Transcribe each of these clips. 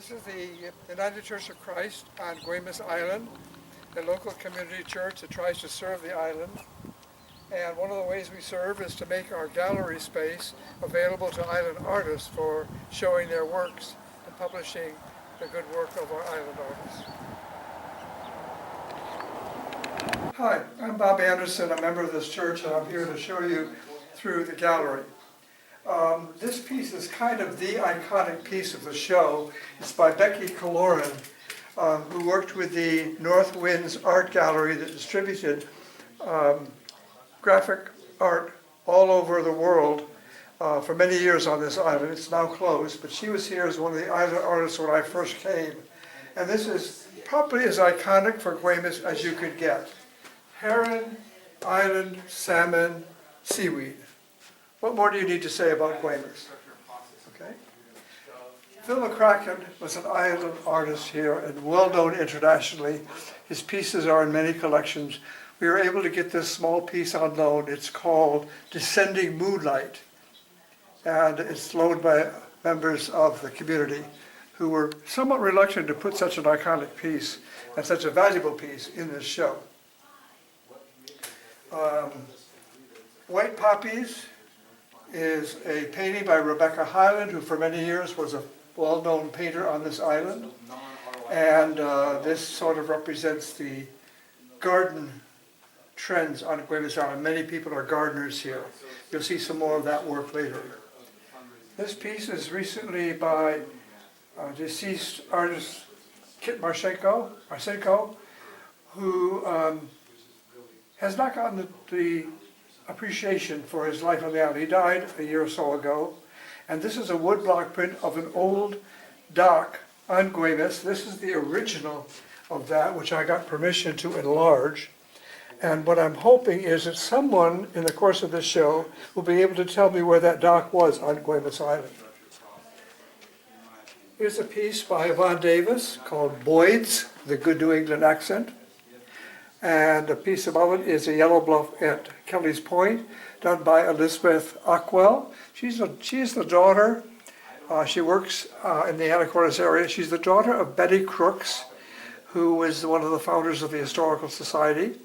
This is the United Church of Christ on Guemes Island, a local community church that tries to serve the island. And one of the ways we serve is to make our gallery space available to island artists for showing their works and publishing the good work of our island artists. Hi, I'm Bob Anderson, a member of this church, and I'm here to show you through the gallery. This piece is kind of the iconic piece of the show. It's by Becky Kaloran, who worked with the North Winds Art Gallery that distributed graphic art all over the world for many years on this island. It's now closed, but she was here as one of the island artists when I first came. And this is probably as iconic for Guemes as you could get. Heron, island, salmon, seaweed. What more do you need to say about Guemes? Okay. Phil McCracken was an island artist here and well known internationally. His pieces are in many collections. We were able to get this small piece on loan. It's called Descending Moonlight. And it's loaned by members of the community who were somewhat reluctant to put such an iconic piece and such a valuable piece in this show. White Poppies is a painting by Rebecca Highland, who for many years was a well-known painter on this island. And this sort of represents the garden trends on Guemes Island. Many people are gardeners here. You'll see some more of that work later. This piece is recently by deceased artist Kit Marchenko, who has not gotten the appreciation for his life on the island. He died a year or so ago, and this is a woodblock print of an old dock on Guemes. This is the original of that, which I got permission to enlarge. And what I'm hoping is that someone in the course of this show will be able to tell me where that dock was on Guemes Island. Here's a piece by Yvonne Davis called Boyd's, the Good New England Accent. And a piece above it is a yellow bluff at Kelly's Point, done by Elizabeth Ockwell. She's the daughter, she works in the Anacortes area. She's the daughter of Betty Crooks, who was one of the founders of the Historical Society.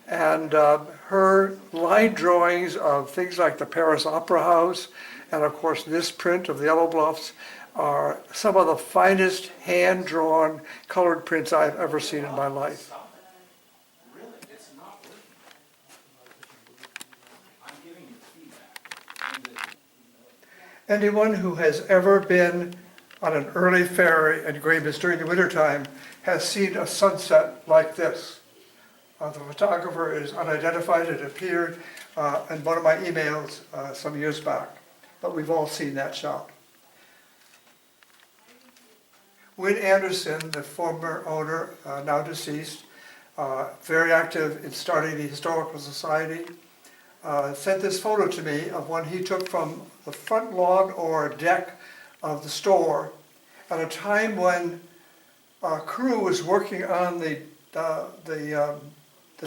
And her line drawings of things like the Paris Opera House, and of course this print of the Yellow Bluffs, are some of the finest hand-drawn colored prints I've ever seen in my life. Anyone who has ever been on an early ferry in Guemes during the wintertime has seen a sunset like this. The photographer is unidentified. It appeared in one of my emails some years back, but we've all seen that shot. Wynn Anderson, the former owner, now deceased, very active in starting the Historical Society, sent this photo to me of one he took from the front lawn or deck of the store at a time when a crew was working on the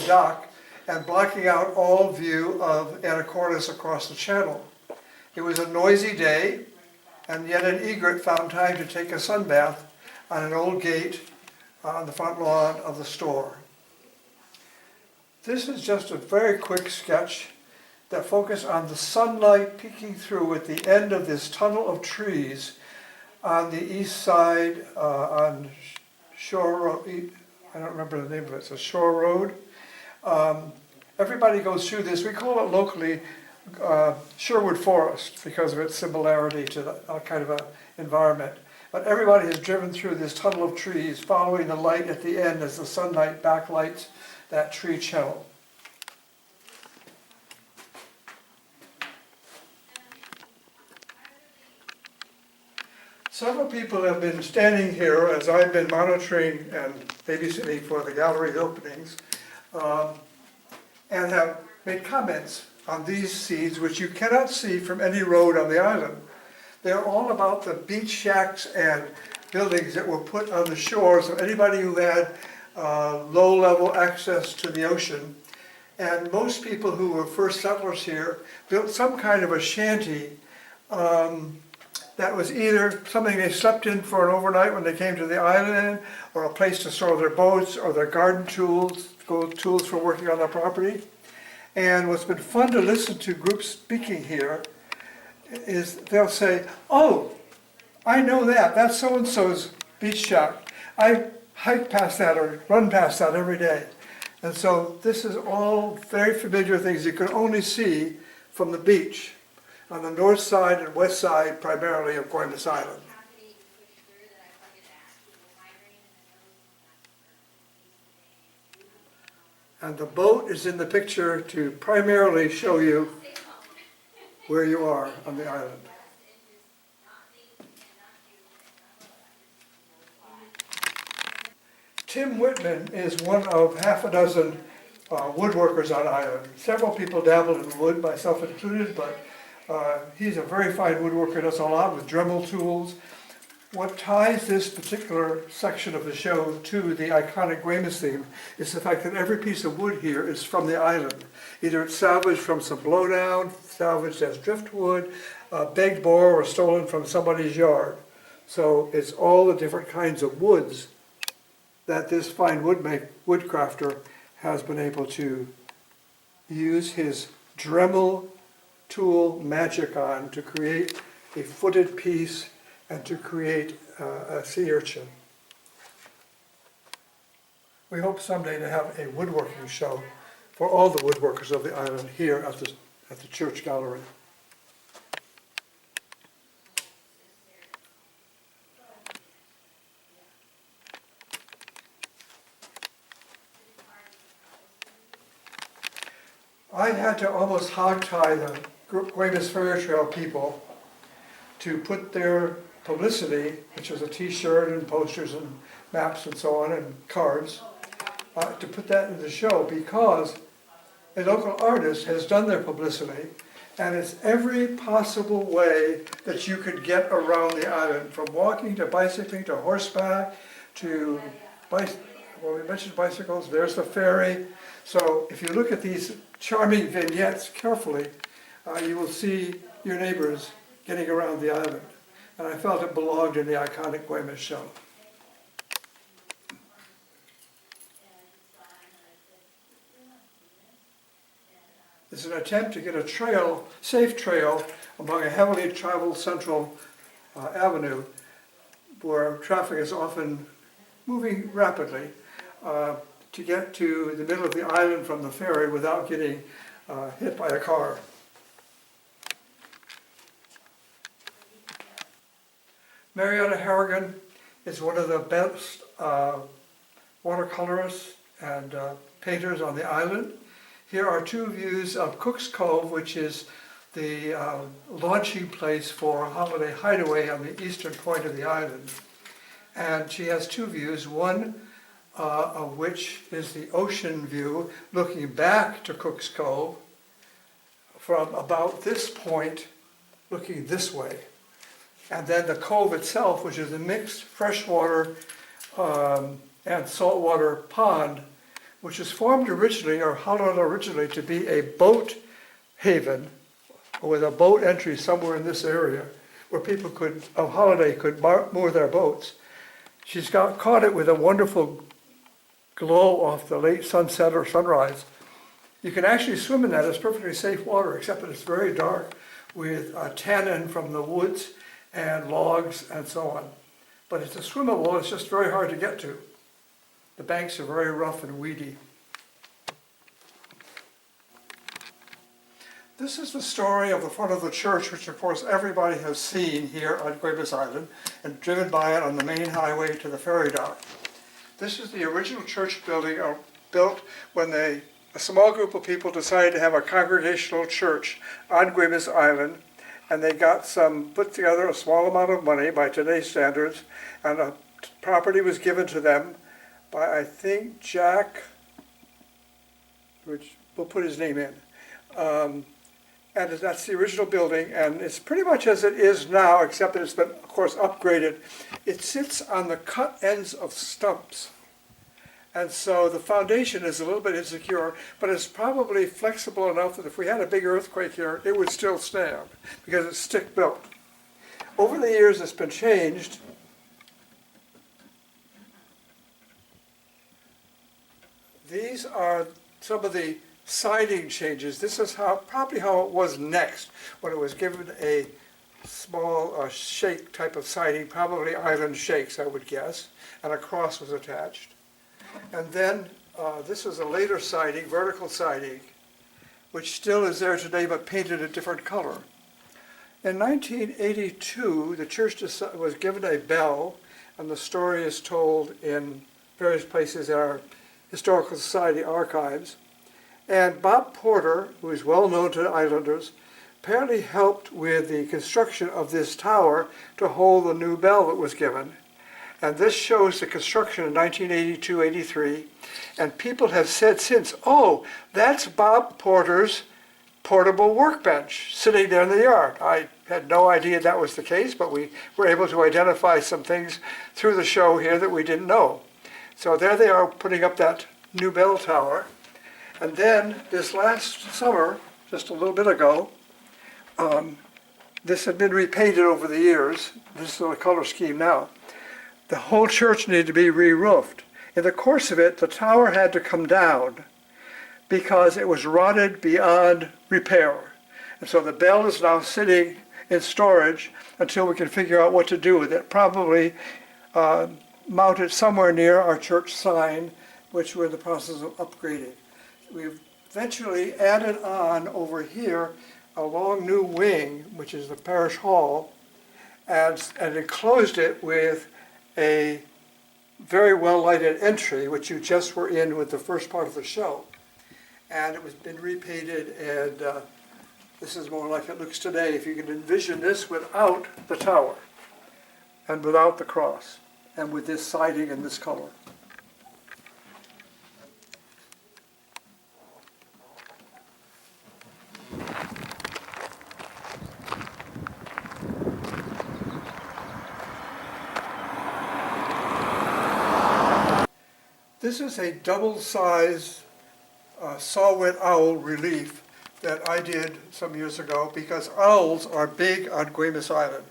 dock and blocking out all view of Anacortes across the channel. It was a noisy day, and yet an egret found time to take a sunbath on an old gate on the front lawn of the store. This is just a very quick sketch that focus on the sunlight peeking through at the end of this tunnel of trees on the east side on Shore Road. I don't remember the name of it. It's a Shore Road. Everybody goes through this. We call it locally Sherwood Forest because of its similarity to that kind of an environment. But everybody has driven through this tunnel of trees, following the light at the end as the sunlight backlights that tree channel. Several people have been standing here as I've been monitoring and babysitting for the gallery openings and have made comments on these scenes which you cannot see from any road on the island. They're all about the beach shacks and buildings that were put on the shores of anybody who had low-level access to the ocean. And most people who were first settlers here built some kind of a shanty that was either something they slept in for an overnight when they came to the island, or a place to store their boats or their garden tools, tools for working on the property. And what's been fun to listen to groups speaking here is they'll say, oh, I know that, that's so-and-so's beach shack. I hike past that or run past that every day. And so this is all very familiar things you can only see from the beach on the north side and west side primarily of Guemes Island. And the boat is in the picture to primarily show you where you are on the island. Tim Whitman is one of half a dozen woodworkers on island. Several people dabbled in wood, myself included, but he's a very fine woodworker, does a lot with Dremel tools. What ties this particular section of the show to the iconic Guemes theme is the fact that every piece of wood here is from the island. Either it's salvaged from some blowdown, salvaged as driftwood, begged for, or stolen from somebody's yard. So it's all the different kinds of woods that this fine woodcrafter has been able to use his Dremel tool magic on to create a footed piece and to create a sea urchin. We hope someday to have a woodworking show for all the woodworkers of the island here at the church gallery. I had to almost hog-tie the Guemes Ferry Trail people to put their publicity, which was a t-shirt and posters and maps and so on and cards, to put that in the show because a local artist has done their publicity and it's every possible way that you could get around the island, from walking to bicycling to horseback to, well, we mentioned bicycles, there's the ferry. So if you look at these charming vignettes carefully, you will see your neighbors getting around the island. And I felt it belonged in the iconic Guemes show. It's an attempt to get a trail, safe trail, among a heavily traveled central avenue where traffic is often moving rapidly, to get to the middle of the island from the ferry without getting hit by a car. Marietta Harrigan is one of the best watercolorists and painters on the island. Here are two views of Cook's Cove, which is the launching place for a holiday hideaway on the eastern point of the island. And she has two views, one of which is the ocean view looking back to Cook's Cove from about this point looking this way. And then the cove itself, which is a mixed freshwater and saltwater pond, which was formed originally, or hollowed originally, to be a boat haven with a boat entry somewhere in this area where people could, on holiday, could moor their boats. She's caught it with a wonderful glow off the late sunset or sunrise. You can actually swim in that. It's perfectly safe water, except that it's very dark with tannin from the woods and logs and so on. But it's swimmable, it's just very hard to get to. The banks are very rough and weedy. This is the story of the front of the church, which of course everybody has seen here on Guemes Island and driven by it on the main highway to the ferry dock. This is the original church building built when a small group of people decided to have a congregational church on Guemes Island, and they put together a small amount of money by today's standards, and a property was given to them by, I think, Jack, which we'll put his name in. And that's the original building, and it's pretty much as it is now, except that it's been, of course, upgraded. It sits on the cut ends of stumps. And so the foundation is a little bit insecure, but it's probably flexible enough that if we had a big earthquake here, it would still stand, because it's stick-built. Over the years, it's been changed. These are some of the siding changes. This is probably how it was next, when it was given a small shake type of siding, probably island shakes, I would guess, and a cross was attached. And then this is a later siding, vertical siding, which still is there today but painted a different color. In 1982, the church was given a bell, and the story is told in various places in our Historical Society archives. And Bob Porter, who is well known to the islanders, apparently helped with the construction of this tower to hold the new bell that was given. And this shows the construction in 1982-83. And people have said since, oh, that's Bob Porter's portable workbench sitting there in the yard. I had no idea that was the case, but we were able to identify some things through the show here that we didn't know. So there they are putting up that new bell tower. And then this last summer, just a little bit ago, this had been repainted over the years. This is the color scheme now. The whole church needed to be re-roofed. In the course of it, the tower had to come down because it was rotted beyond repair. And so the bell is now sitting in storage until we can figure out what to do with it. Probably mounted somewhere near our church sign, which we're in the process of upgrading. We've eventually added on over here a long new wing, which is the parish hall, and enclosed it with a very well lighted entry, which you just were in with the first part of the show. And it was been repainted, and this is more like it looks today. If you can envision this without the tower and without the cross and with this siding in this color. This is a double-sized saw-whet owl relief that I did some years ago because owls are big on Guemes Island.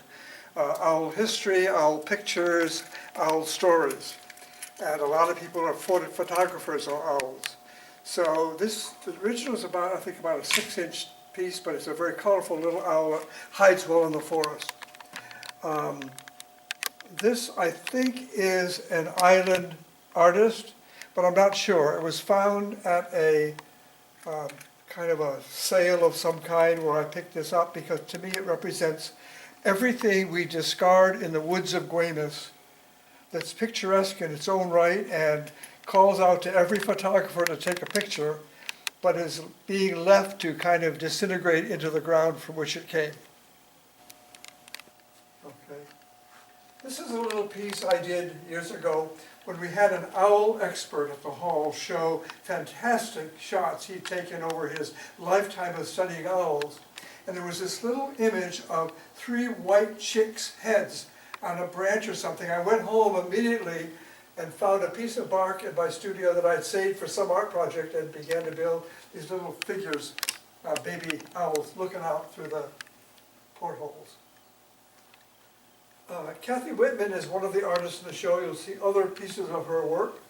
Owl history, owl pictures, owl stories. And a lot of people are photographers of owls. So the original is about, I think, about a 6-inch piece, but it's a very colorful little owl that hides well in the forest. This, I think, is an island artist, but I'm not sure. It was found at a kind of a sale of some kind where I picked this up because to me it represents everything we discard in the woods of Guemes that's picturesque in its own right and calls out to every photographer to take a picture, but is being left to kind of disintegrate into the ground from which it came. Okay. This is a little piece I did years ago when we had an owl expert at the hall show fantastic shots he'd taken over his lifetime of studying owls. And there was this little image of 3 white chicks' heads on a branch or something. I went home immediately and found a piece of bark in my studio that I'd saved for some art project and began to build these little figures, baby owls looking out through the portholes. Kathy Whitman is one of the artists in the show. You'll see other pieces of her work,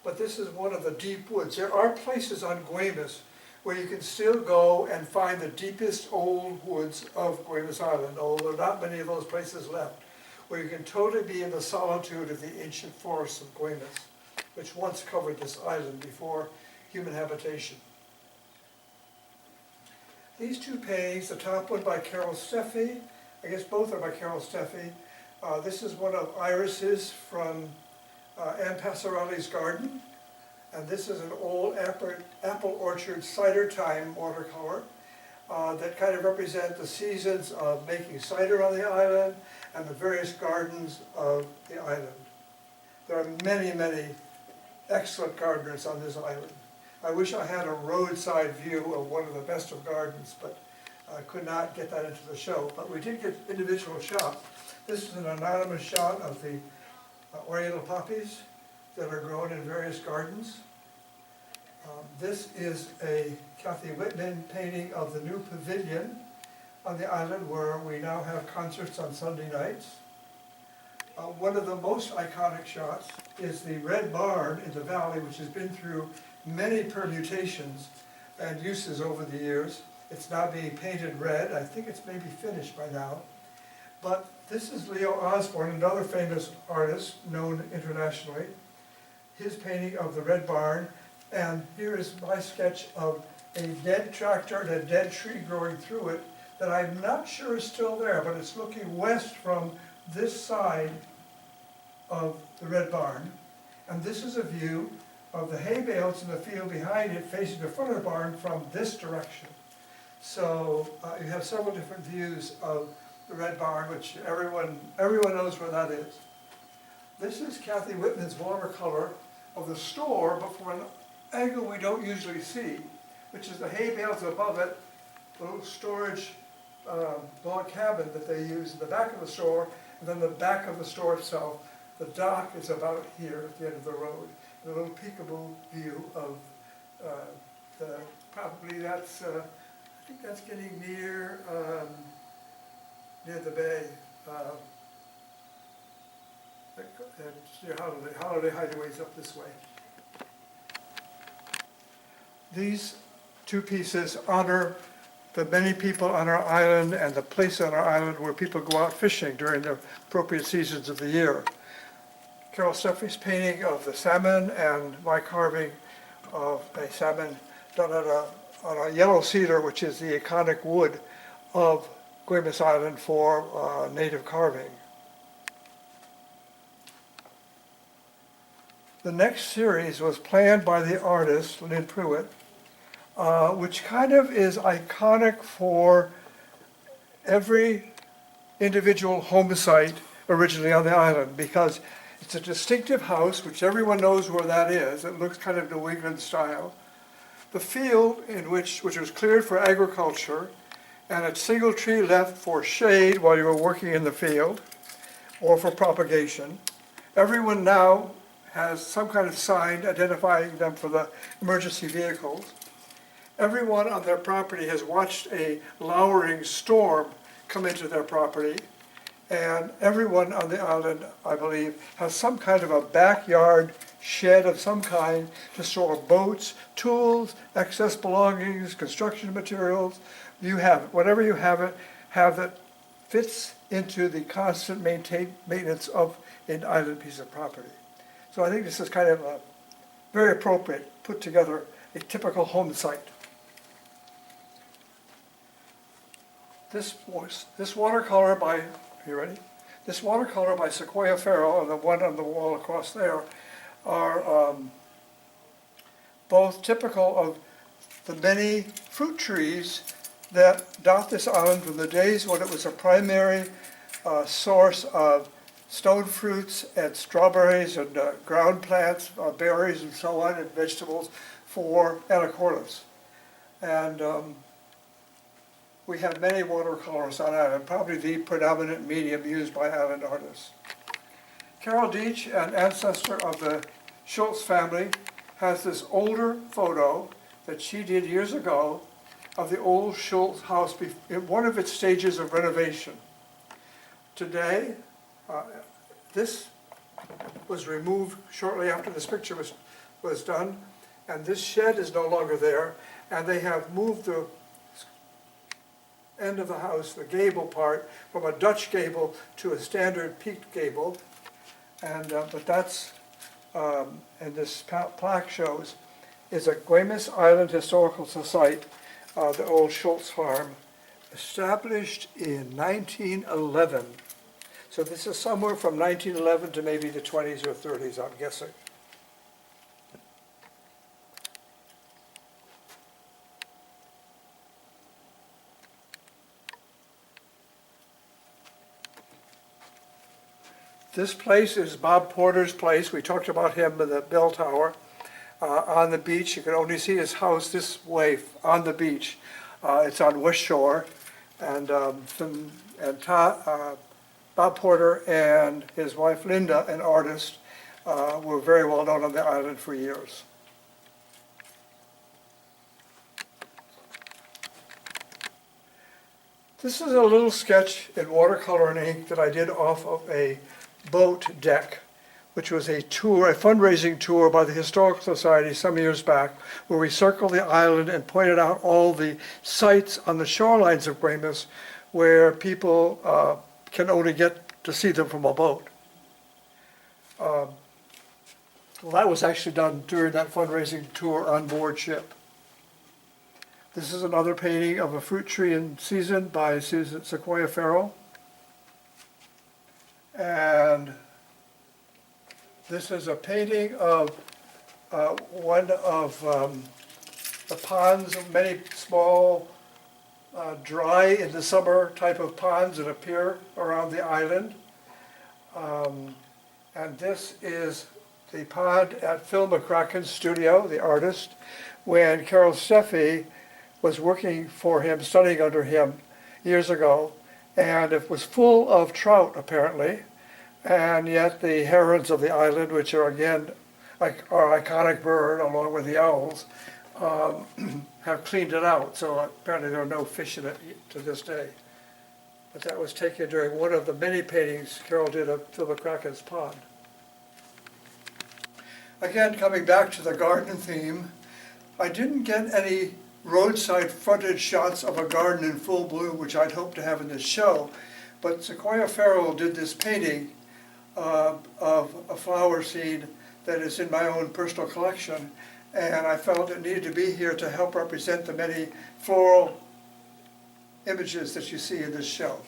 but this is one of the deep woods. There are places on Guemes where you can still go and find the deepest old woods of Guemes Island, although there are not many of those places left, where you can totally be in the solitude of the ancient forests of Guemes, which once covered this island before human habitation. These 2 paintings, the top one by Carol Steffi, I guess both are by Carol Steffi. This is one of Iris's from Anne Passarelli's garden. And this is an old apple orchard cider time watercolor that kind of represent the seasons of making cider on the island and the various gardens of the island. There are many, many excellent gardeners on this island. I wish I had a roadside view of one of the best of gardens, but I could not get that into the show, but we did get individual shots. This is an anonymous shot of the oriental poppies that are grown in various gardens. This is a Kathy Whitman painting of the new pavilion on the island where we now have concerts on Sunday nights. One of the most iconic shots is the red barn in the valley, which has been through many permutations and uses over the years. It's now being painted red. I think it's maybe finished by now. But this is Leo Osborne, another famous artist known internationally. His painting of the red barn, and here is my sketch of a dead tractor and a dead tree growing through it that I'm not sure is still there, but it's looking west from this side of the red barn. And this is a view of the hay bales in the field behind it facing the front of the barn from this direction. So you have several different views of the red barn, which everyone knows where that is. This is Kathy Whitman's watercolor of the store, but from an angle we don't usually see, which is the hay bales above it, the little storage log cabin that they use in the back of the store, and then the back of the store itself. The dock is about here at the end of the road. And a little peekaboo view of probably that's, I think that's getting near the bay. It's near Holiday Hideaway's up this way. These two pieces honor the many people on our island and the place on our island where people go out fishing during the appropriate seasons of the year. Carol Steffrey's painting of the salmon and my carving of a salmon done on a yellow cedar, which is the iconic wood of Guemes Island for native carving. The next series was planned by the artist, Lynn Pruitt, which kind of is iconic for every individual home site originally on the island, because it's a distinctive house, which everyone knows where that is. It looks kind of New England style. The field which was cleared for agriculture, and a single tree left for shade while you were working in the field, or for propagation. Everyone now has some kind of sign identifying them for the emergency vehicles. Everyone on their property has watched a lowering storm come into their property, and everyone on the island, I believe, has some kind of a backyard shed of some kind to store boats, tools, excess belongings, construction materials. You have it. Whatever you have that fits into the constant maintenance of an island piece of property. So I think this is kind of a very appropriate, put together, a typical home site. This watercolor by, you ready? This watercolor by Sequoia Farrell and the one on the wall across there are both typical of the many fruit trees that dot this island from the days when it was a primary source of stone fruits and strawberries and ground plants, berries and so on, and vegetables for anacortes. And we have many watercolors on island, probably the predominant medium used by island artists. Carol Deach, an ancestor of the Schultz family, has this older photo that she did years ago of the old Schultz house in one of its stages of renovation. Today, this was removed shortly after this picture was done, and this shed is no longer there, and they have moved the end of the house, the gable part, from a Dutch gable to a standard peaked gable. And but that's, and this plaque shows, is a Guemes Island Historical Society, the old Schultz farm, established in 1911. So this is somewhere from 1911 to maybe the 20s or 30s, I'm guessing. This place is Bob Porter's place. We talked about him in the bell tower on the beach. You can only see his house this way on the beach. It's on West Shore, and Bob Porter and his wife Linda, an artist, were very well known on the island for years. This is a little sketch in watercolor and ink that I did off of a boat deck, which was a tour, a fundraising tour by the Historical Society some years back, where we circled the island and pointed out all the sites on the shorelines of Guemes where people can only get to see them from a boat. Well, that was actually done during that fundraising tour on board ship. This is another painting of a fruit tree in season by Sequoia Farrell. And this is a painting of one of the ponds, many small, dry in the summer type of ponds that appear around the island. And this is the pond at Phil McCracken's studio, the artist, when Carol Steffi was working for him, studying under him years ago, and it was full of trout apparently, and yet the herons of the island, which are again our iconic bird along with the owls, have cleaned it out, so apparently there are no fish in it to this day. But that was taken during one of the many paintings Carol did of Phil McCracken's pond. Again, coming back to the garden theme, I didn't get any roadside frontage shots of a garden in full bloom, which I'd hoped to have in this show, but Sequoia Farrell did this painting of a flower scene that is in my own personal collection, and I felt it needed to be here to help represent the many floral images that you see in this show.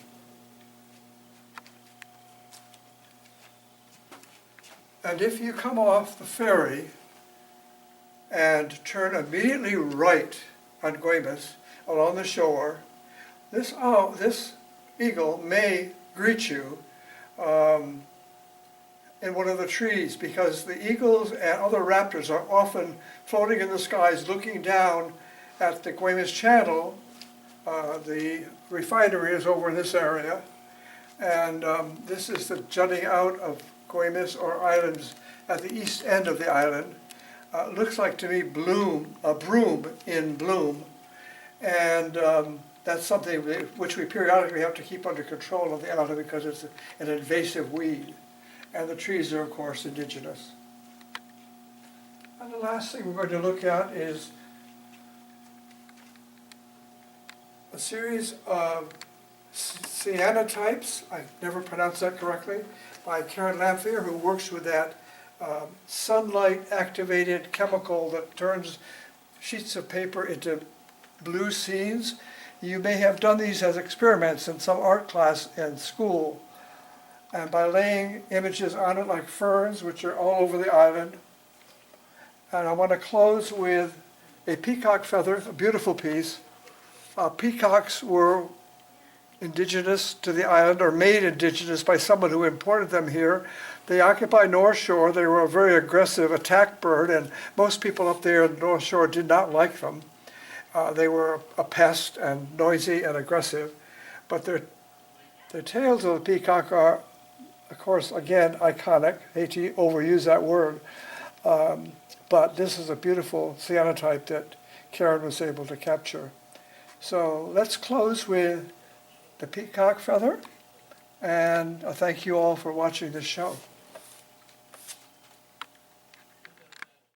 And if you come off the ferry and turn immediately right on Guemes along the shore, this eagle may greet you in one of the trees, because the eagles and other raptors are often floating in the skies looking down at the Guemes Channel. The refinery is over in this area, and this is the jutting out of Guemes, or islands at the east end of the island. Looks like to me a broom in bloom, and that's something which we periodically have to keep under control of the island because it's an invasive weed, and the trees are of course indigenous. And the last thing we're going to look at is a series of cyanotypes, I never pronounced that correctly, by Karen Lamphere, who works with that sunlight-activated chemical that turns sheets of paper into blue scenes. You may have done these as experiments in some art class in school, and by laying images on it like ferns, which are all over the island. And I want to close with a peacock feather, a beautiful piece. Peacocks were indigenous to the island, or made indigenous by someone who imported them here. They occupy North Shore. They were a very aggressive attack bird, and most people up there in North Shore did not like them. They were a pest and noisy and aggressive, but their tails of the peacock are, of course, again, iconic. I hate to overuse that word, but this is a beautiful cyanotype that Karen was able to capture. So let's close with the peacock feather, and I thank you all for watching this show.